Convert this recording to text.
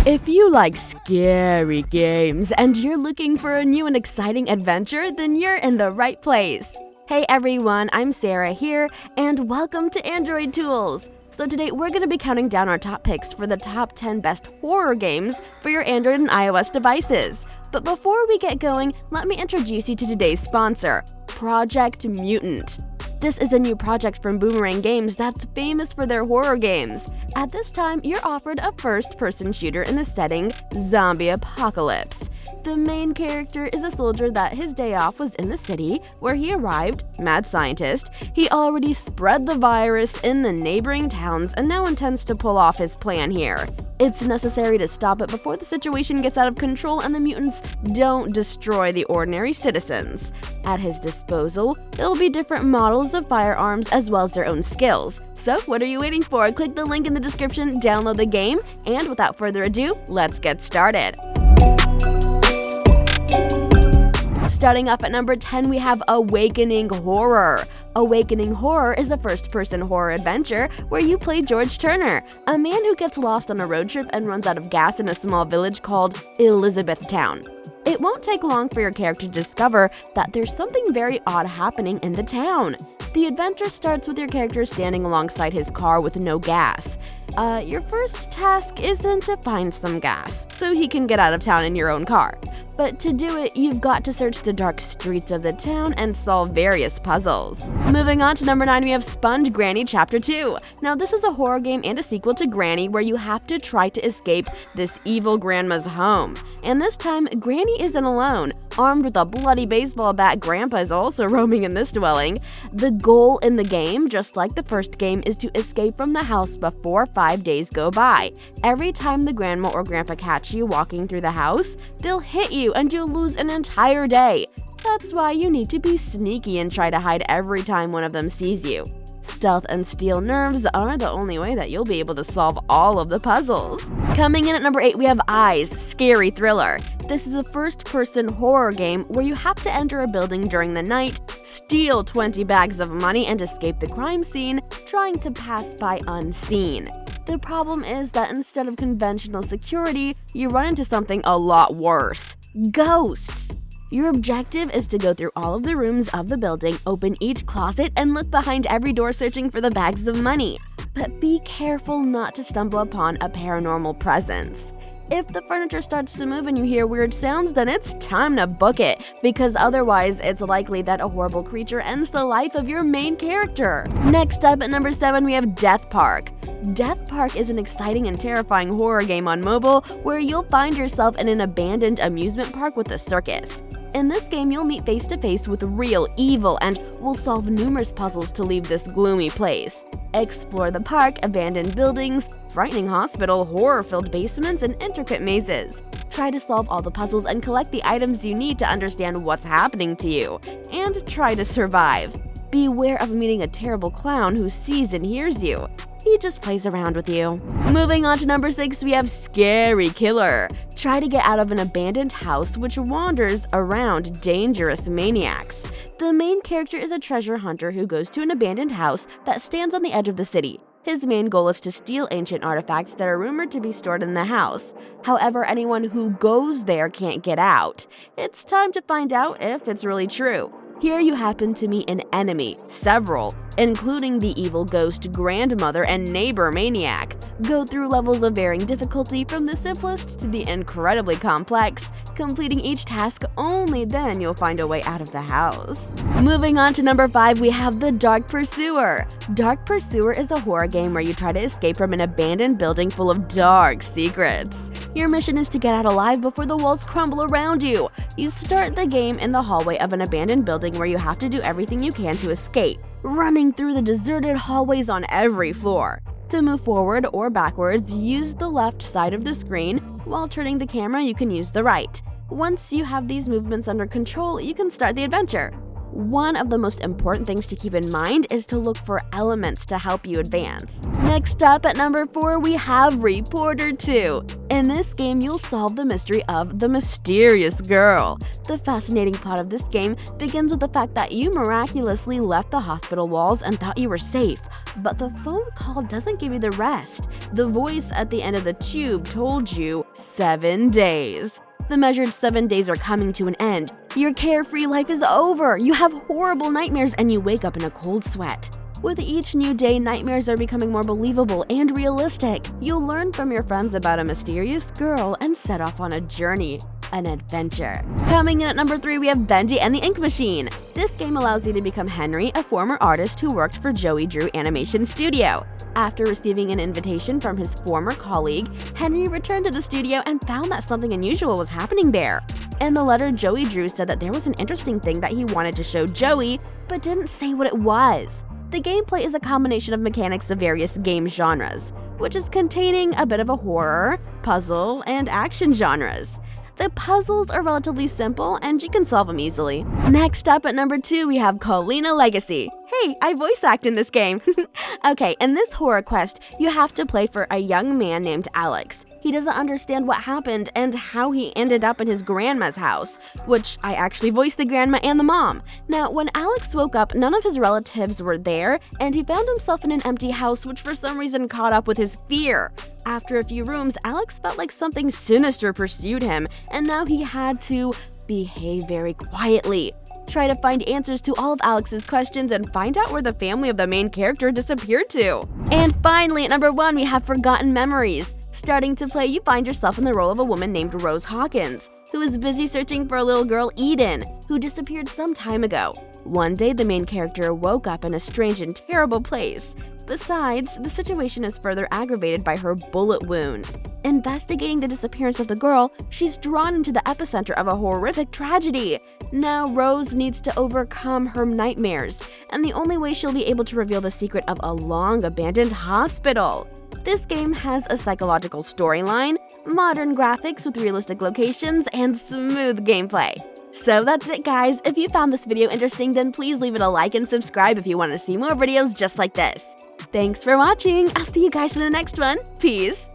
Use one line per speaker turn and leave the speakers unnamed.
If you like scary games and you're looking for a new and exciting adventure, then you're in the right place. Hey everyone, I'm Sarah here, and welcome to Android Tools. So today we're going to be counting down our top picks for the top 10 best horror games for your Android and iOS devices. But before we get going, let me introduce you to today's sponsor, Project Mutant. This is a new project from Boomerang Games that's famous for their horror games. At this time, you're offered a first-person shooter in the setting Zombie Apocalypse. The main character is a soldier that his day off was in the city where he arrived, mad scientist. He already spread the virus in the neighboring towns and now intends to pull off his plan here. It's necessary to stop it before the situation gets out of control and the mutants don't destroy the ordinary citizens. At his disposal, there'll be different models of firearms as well as their own skills. So what are you waiting for? Click the link in the description, download the game, and without further ado, let's get started. Starting off at number 10, we have Awakening Horror. Awakening Horror is a first-person horror adventure where you play George Turner, a man who gets lost on a road trip and runs out of gas in a small village called Elizabethtown. It won't take long for your character to discover that there's something very odd happening in the town. The adventure starts with your character standing alongside his car with no gas. Your first task isn't to find some gas, so he can get out of town in your own car. But to do it, you've got to search the dark streets of the town and solve various puzzles. Moving on to number 9, we have Sponge Granny Chapter 2. Now this is a horror game and a sequel to Granny where you have to try to escape this evil grandma's home. And this time, Granny isn't alone. Armed with a bloody baseball bat, Grandpa is also roaming in this dwelling. The goal in the game, just like the first game, is to escape from the house before 5 days go by. Every time the grandma or grandpa catch you walking through the house, they'll hit you and you'll lose an entire day. That's why you need to be sneaky and try to hide every time one of them sees you. Stealth and steel nerves are the only way that you'll be able to solve all of the puzzles. Coming in at number 8, we have Eyes, Scary Thriller. This is a first-person horror game where you have to enter a building during the night, steal 20 bags of money, and escape the crime scene, trying to pass by unseen. The problem is that instead of conventional security, you run into something a lot worse: ghosts. Your objective is to go through all of the rooms of the building, open each closet, and look behind every door searching for the bags of money. But be careful not to stumble upon a paranormal presence. If the furniture starts to move and you hear weird sounds, then it's time to book it, because otherwise it's likely that a horrible creature ends the life of your main character. Next up at number 7, we have Death Park. Death Park is an exciting and terrifying horror game on mobile where you'll find yourself in an abandoned amusement park with a circus. In this game, you'll meet face-to-face with real evil and will solve numerous puzzles to leave this gloomy place. Explore the park, abandoned buildings, frightening hospital, horror-filled basements, and intricate mazes. Try to solve all the puzzles and collect the items you need to understand what's happening to you, and try to survive. Beware of meeting a terrible clown who sees and hears you. He just plays around with you. Moving on to number 6, we have Scary Killer. Try to get out of an abandoned house which wanders around dangerous maniacs. The main character is a treasure hunter who goes to an abandoned house that stands on the edge of the city. His main goal is to steal ancient artifacts that are rumored to be stored in the house. However, anyone who goes there can't get out. It's time to find out if it's really true. Here you happen to meet an enemy, several, including the evil ghost grandmother and neighbor maniac. Go through levels of varying difficulty from the simplest to the incredibly complex. Completing each task, only then you'll find a way out of the house. Moving on to number 5, we have The Dark Pursuer. Dark Pursuer is a horror game where you try to escape from an abandoned building full of dark secrets. Your mission is to get out alive before the walls crumble around you. You start the game in the hallway of an abandoned building where you have to do everything you can to escape, running through the deserted hallways on every floor. To move forward or backwards, use the left side of the screen. While turning the camera, you can use the right. Once you have these movements under control, you can start the adventure. One of the most important things to keep in mind is to look for elements to help you advance. Next up at number 4, we have Reporter 2. In this game, you'll solve the mystery of the mysterious girl. The fascinating plot of this game begins with the fact that you miraculously left the hospital walls and thought you were safe, but the phone call doesn't give you the rest. The voice at the end of the tube told you 7 days. The measured 7 days are coming to an end. Your carefree life is over. You have horrible nightmares and you wake up in a cold sweat. With each new day, nightmares are becoming more believable and realistic. You'll learn from your friends about a mysterious girl and set off on a journey, an adventure. Coming in at number 3, we have Bendy and the Ink Machine. This game allows you to become Henry, a former artist who worked for Joey Drew Animation Studio. After receiving an invitation from his former colleague, Henry returned to the studio and found that something unusual was happening there. In the letter, Joey Drew said that there was an interesting thing that he wanted to show Joey, but didn't say what it was. The gameplay is a combination of mechanics of various game genres, which is containing a bit of a horror, puzzle, and action genres. The puzzles are relatively simple and you can solve them easily. Next up at number 2, we have COLINA Legacy. Hey, I voice act in this game. Okay, in this horror quest, you have to play for a young man named Alex. He doesn't understand what happened and how he ended up in his grandma's house, which I actually voiced the grandma and the mom. Now, when Alex woke up, none of his relatives were there, and he found himself in an empty house, which for some reason caught up with his fear. After a few rooms, Alex felt like something sinister pursued him, and now he had to behave very quietly. Try to find answers to all of Alex's questions and find out where the family of the main character disappeared to. And finally, at number 1, we have Forgotten Memories. Starting to play, you find yourself in the role of a woman named Rose Hawkins, who is busy searching for a little girl, Eden, who disappeared some time ago. One day, the main character woke up in a strange and terrible place. Besides, the situation is further aggravated by her bullet wound. Investigating the disappearance of the girl, she's drawn into the epicenter of a horrific tragedy. Now, Rose needs to overcome her nightmares, and the only way she'll be able to reveal the secret of a long-abandoned hospital. This game has a psychological storyline, modern graphics with realistic locations, and smooth gameplay. So that's it, guys. If you found this video interesting, then please leave it a like and subscribe if you want to see more videos just like this. Thanks for watching. I'll see you guys in the next one. Peace.